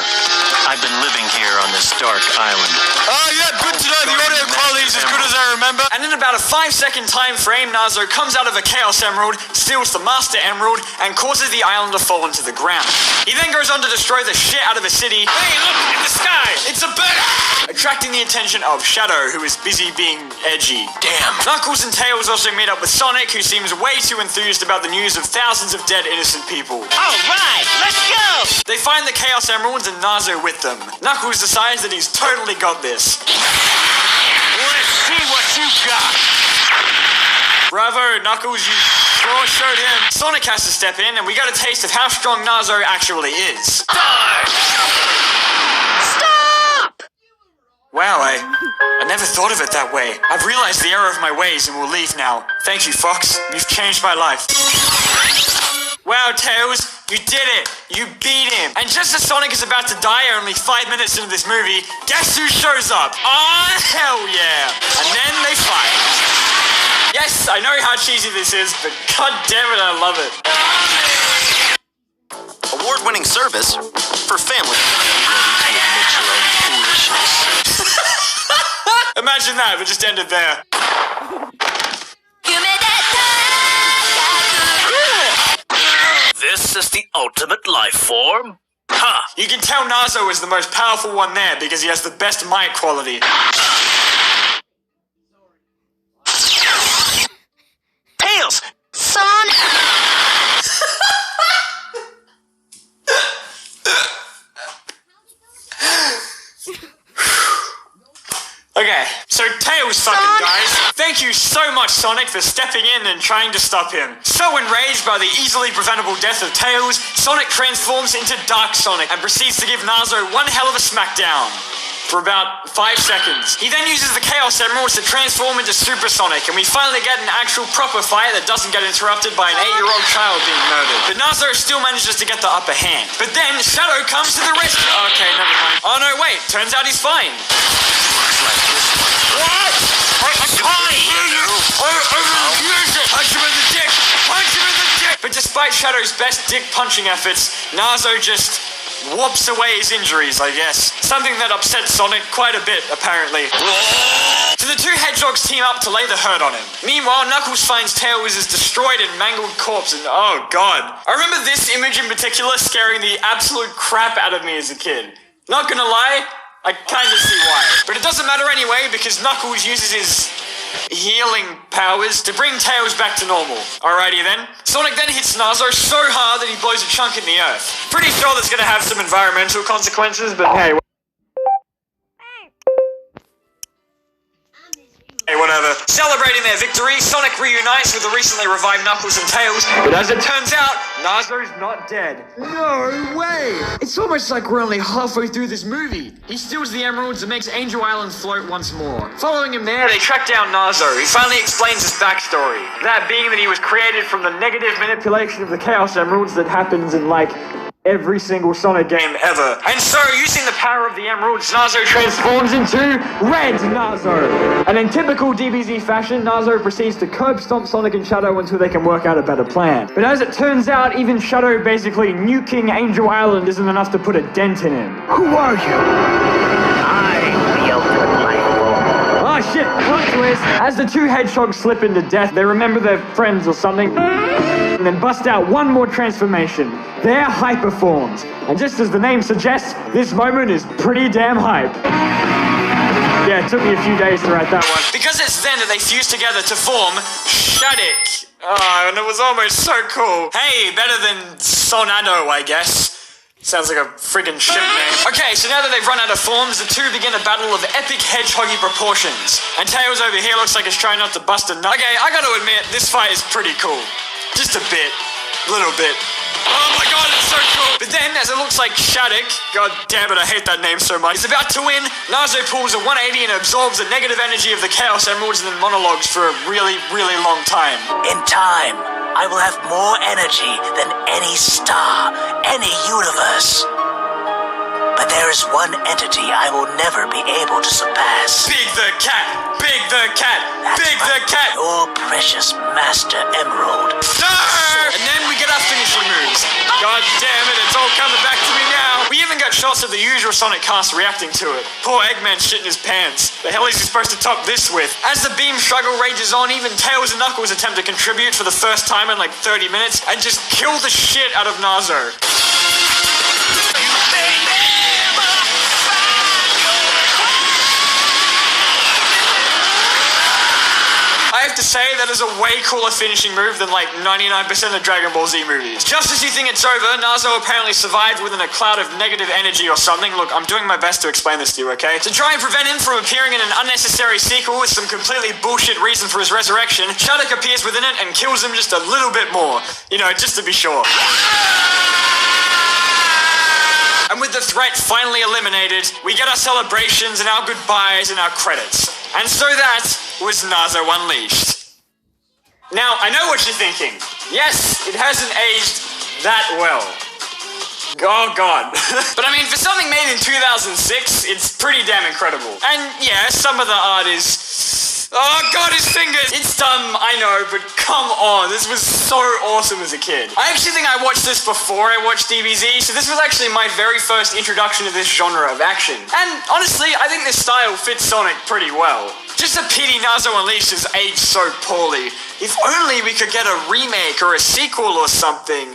I've been living here on this dark island. Oh yeah, good to know the audio quality is as good as I remember. And in about a 5-second time frame, Nazo comes out of a Chaos Emerald, steals the Master Emerald, and causes the island to fall into the ground. He then goes on to destroy the shit out of a city. Hey, look, in the sky! It's a bird! Attracting the attention of Shadow, who is busy being edgy. Damn. Knuckles and Tails also meet up with Sonic, who seems way too enthused about the news of thousands of dead innocent people. Alright, let's go! They find the Chaos Emeralds and Nazo with them. Knuckles decides that he's totally got this. Let's see what you got! Bravo, Knuckles, you sure showed him. Sonic has to step in, and we got a taste of how strong Nazo actually is. Stop! Wow, I never thought of it that way. I've realized the error of my ways and will leave now. Thank you, Fox. You've changed my life. Wow, Tails, you did it. You beat him. And just as Sonic is about to die only 5 minutes into this movie, guess who shows up? Ah, hell yeah. And then they fight. Yes, I know how cheesy this is, but god damn it, I love it. Award-winning service for family. Ready to admit your own foolishness. Imagine that, if it just ended there. This is the ultimate life form? Ha! You can tell Nazo is the most powerful one there because he has the best mic quality. Tails! Sonic! Okay, so Tails fucking dies. Thank you so much, Sonic, for stepping in and trying to stop him. So enraged by the easily preventable death of Tails, Sonic transforms into Dark Sonic and proceeds to give Nazo one hell of a smackdown. For about 5 seconds. He then uses the Chaos Emeralds to transform into Super Sonic, and we finally get an actual proper fight that doesn't get interrupted by an 8-year-old child being murdered. But Nazo still manages to get the upper hand. But then Shadow comes to the rescue. Okay, never mind. Oh no, wait, turns out he's fine. What? I can't hear you! Punch him in the dick! Punch him in the dick! But despite Shadow's best dick punching efforts, Nazo just whoops away his injuries, I guess. Something that upsets Sonic quite a bit, apparently. So the two hedgehogs team up to lay the hurt on him. Meanwhile, Knuckles finds Tails is destroyed and mangled corpse, and oh god. I remember this image in particular scaring the absolute crap out of me as a kid. Not gonna lie, I kinda see why. But it doesn't matter anyway, because Knuckles uses his healing powers to bring Tails back to normal. Alrighty then. Sonic then hits Nazo so hard that he blows a chunk in the earth. Pretty sure that's gonna have some environmental consequences, but hey, whatever. Celebrating their victory, Sonic reunites with the recently revived Knuckles and Tails, but as it turns out, Nazo's not dead. No way! It's almost like we're only halfway through this movie. He steals the emeralds and makes Angel Island float once more. Following him there, they track down Nazo. He finally explains his backstory. That being that he was created from the negative manipulation of the Chaos Emeralds that happens in, like, every single Sonic game ever. And so, using the power of the emeralds, Nazo transforms into Red Nazo. And in typical DBZ fashion, Nazo proceeds to curb stomp Sonic and Shadow until they can work out a better plan. But as it turns out, even Shadow basically nuking Angel Island isn't enough to put a dent in him. Who are you? I'm the ultimate life form. Oh shit, plot twist. As the two hedgehogs slip into death, they remember their friends or something, and then bust out one more transformation. They're hyperformed. And just as the name suggests, this moment is pretty damn hype. Yeah, it took me a few days to write that one. Because it's then that they fuse together to form Shattuck. Oh, and it was almost so cool. Hey, better than Sonado, I guess. Sounds like a friggin' ship name. Okay, so now that they've run out of forms, the two begin a battle of epic hedgehoggy proportions. And Tails over here looks like he's trying not to bust a nut. Okay, I gotta admit, this fight is pretty cool. Just a bit. Little bit. Oh my god, it's so cool! But then, as it looks like Shattuck, god damn it, I hate that name so much, is about to win, Nazo pulls a 180 and absorbs the negative energy of the Chaos Emeralds and then monologues for a really, really long time. In time, I will have more energy than any star, any universe. But there is There's one entity I will never be able to surpass. Big the cat! Big the cat! Big the cat! Your precious Master Emerald. And then we get our finishing moves. God damn it, it's all coming back to me now. We even got shots of the usual Sonic cast reacting to it. Poor Eggman shitting his pants. The hell is he supposed to top this with? As the beam struggle rages on, even Tails and Knuckles attempt to contribute for the first time in like 30 minutes and just kill the shit out of Nazo. I have to say, that is a way cooler finishing move than like 99% of Dragon Ball Z movies. Just as you think it's over, Nazo apparently survived within a cloud of negative energy or something. Look, I'm doing my best to explain this to you, okay? To try and prevent him from appearing in an unnecessary sequel with some completely bullshit reason for his resurrection, Shattuck appears within it and kills him just a little bit more. You know, just to be sure. And with the threat finally eliminated, we get our celebrations and our goodbyes and our credits. And so that was Nazo Unleashed. Now, I know what you're thinking. Yes, it hasn't aged that well. Oh god. But I mean, for something made in 2006, it's pretty damn incredible. And yeah, some of the art is... Oh god, his fingers! It's dumb, I know, but come on, this was so awesome as a kid. I actually think I watched this before I watched DBZ, so this was actually my very first introduction to this genre of action. And honestly, I think this style fits Sonic pretty well. Just a pity Nazo Unleashed has aged so poorly. If only we could get a remake or a sequel or something.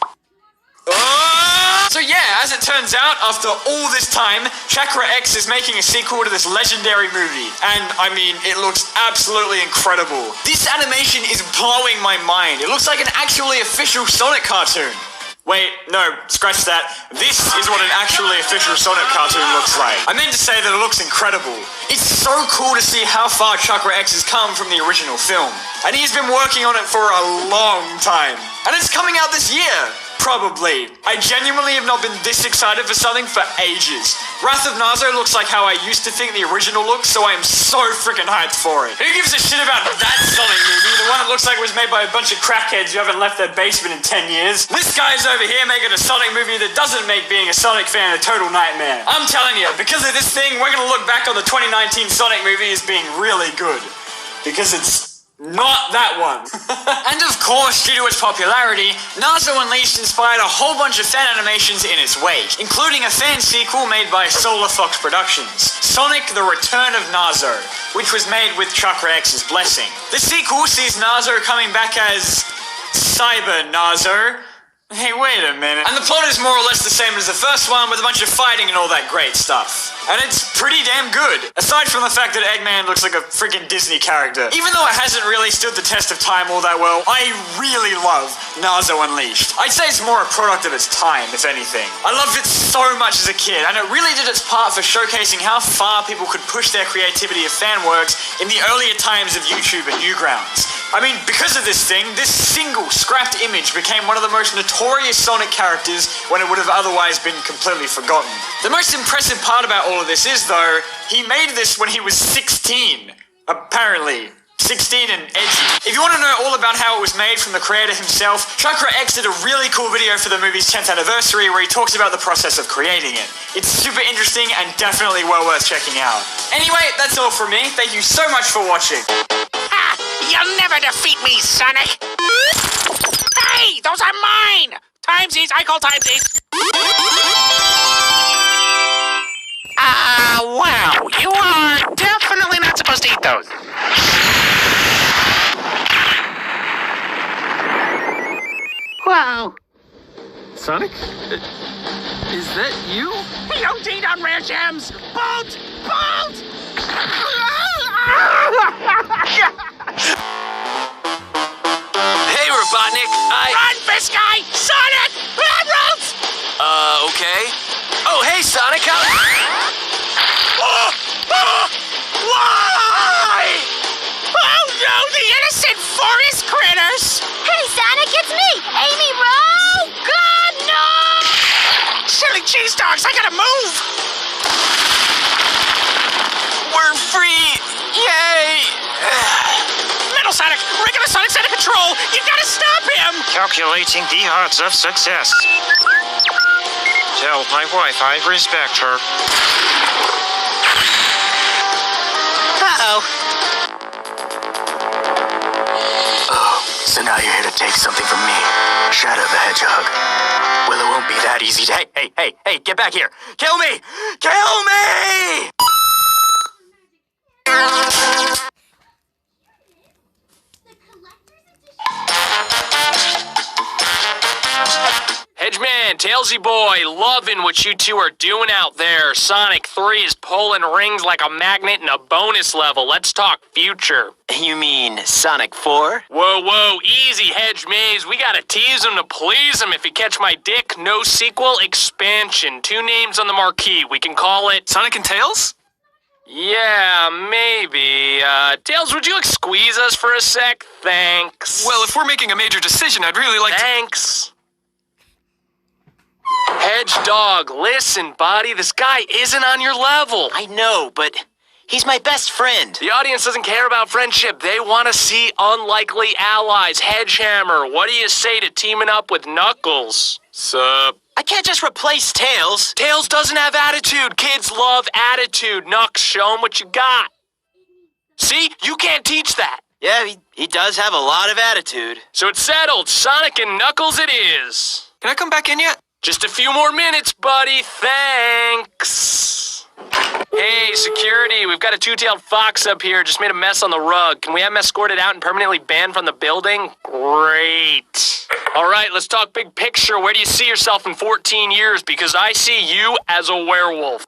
So yeah, as it turns out, after all this time, Chakra X is making a sequel to this legendary movie. And, I mean, it looks absolutely incredible. This animation is blowing my mind. It looks like an actually official Sonic cartoon. Wait, no, scratch that. This is what an actually official Sonic cartoon looks like. I meant to say that it looks incredible. It's so cool to see how far Chakra X has come from the original film. And he's been working on it for a long time. And it's coming out this year. Probably. I genuinely have not been this excited for something for ages. Wrath of Nazo looks like how I used to think the original looked, so I am so freaking hyped for it. Who gives a shit about that Sonic movie? The one that looks like it was made by a bunch of crackheads who haven't left their basement in 10 years? This guy's over here making a Sonic movie that doesn't make being a Sonic fan a total nightmare. I'm telling you, because of this thing, we're gonna look back on the 2019 Sonic movie as being really good. Because it's not that one. And of course, due to its popularity, Nazo Unleashed inspired a whole bunch of fan animations in its wake, including a fan sequel made by Solar Fox Productions, Sonic the Return of Nazo, which was made with Chakra X's blessing. The sequel sees Nazo coming back as Cyber Nazo. Hey, wait a minute. And the plot is more or less the same as the first one, with a bunch of fighting and all that great stuff. And it's pretty damn good, aside from the fact that Eggman looks like a freaking Disney character. Even though it hasn't really stood the test of time all that well, I really love Nazo Unleashed. I'd say it's more a product of its time, if anything. I loved it so much as a kid, and it really did its part for showcasing how far people could push their creativity of fan works in the earlier times of YouTube and Newgrounds. I mean, because of this thing, this single scrapped image became one of the most notorious Sonic characters when it would have otherwise been completely forgotten. The most impressive part about all of this is, though, he made this when he was 16. Apparently. 16 and edgy. If you want to know all about how it was made from the creator himself, Chakra X did a really cool video for the movie's 10th anniversary where he talks about the process of creating it. It's super interesting and definitely well worth checking out. Anyway, that's all from me. Thank you so much for watching. Ha! You'll never defeat me, Sonic! Hey! Those are mine! Timesies! I call timesies! Wow! You are definitely not supposed to eat those. Wow. Sonic? Is that you? Don't eat on rare gems! Bolt! Bolt! Hey, Robotnik, Run, Biscuit! Sonic! Emeralds! Okay. Oh, hey, Sonic, how... Why? Oh, no, the innocent forest critters! Hey, Sonic, it's me, Amy Rowe! God, no! Silly cheese dogs, I gotta move! We're free! Yay! Metal Sonic, regular Sonic's out of control! You gotta stop him! Calculating the odds of success. Tell Well, my wife, I respect her. Uh-oh. Oh, so now you're here to take something from me, Shadow the Hedgehog. Well, it won't be that easy to... Hey, get back here! Kill me! Kill me! Hedgeman, Tailsy boy, loving what you two are doing out there. Sonic 3 is pulling rings like a magnet in a bonus level. Let's talk future. You mean Sonic 4? Whoa, easy, Hedge Maze. We gotta tease him to please him. If you catch my dick, no sequel, expansion. 2 names on the marquee. We can call it... Sonic and Tails? Yeah, maybe. Tails, would you squeeze us for a sec? Thanks. Well, if we're making a major decision, I'd really like Thanks. Hedge Dog, listen, buddy, this guy isn't on your level. I know, but he's my best friend. The audience doesn't care about friendship. They want to see unlikely allies. Hedgehammer, what do you say to teaming up with Knuckles? Sup? I can't just replace Tails. Tails doesn't have attitude. Kids love attitude. Knucks, show him what you got. See? You can't teach that. Yeah, he does have a lot of attitude. So it's settled. Sonic and Knuckles it is. Can I come back in yet? Just a few more minutes, buddy. Thanks. Hey, security, we've got a 2-tailed fox up here. Just made a mess on the rug. Can we have him escorted out and permanently banned from the building? Great. All right, let's talk big picture. Where do you see yourself in 14 years? Because I see you as a werewolf.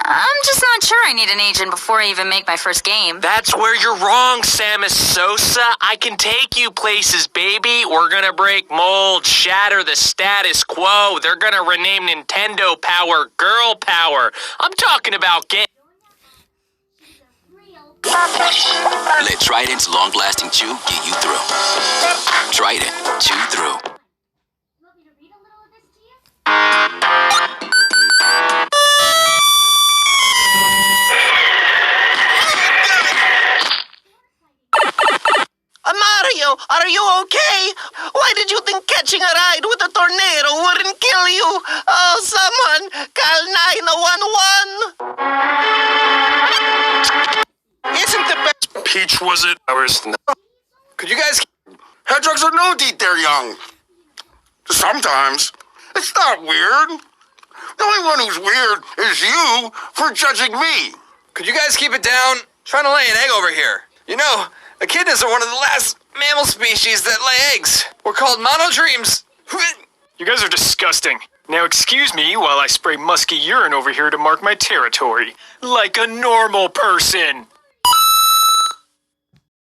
I'm just not sure I need an agent before I even make my first game. That's where you're wrong, Samus Sosa. I can take you places, baby. We're gonna break molds, shatter the status quo. They're gonna rename Nintendo Power Girl Power. I'm talking about Let Trident's long-lasting chew get you through. Trident, chew through. Mario, are you okay? Why did you think catching a ride with a tornado wouldn't kill you? Oh, someone call 911. Isn't the best Peach, was it? Could you guys... Hedgehogs are known to eat their young. Sometimes. It's not weird. The only one who's weird is you for judging me. Could you guys keep it down? Trying to lay an egg over here. You know, echidnas are one of the last mammal species that lay eggs. We're called monodremes. You guys are disgusting. Now excuse me while I spray musky urine over here to mark my territory. Like a normal person.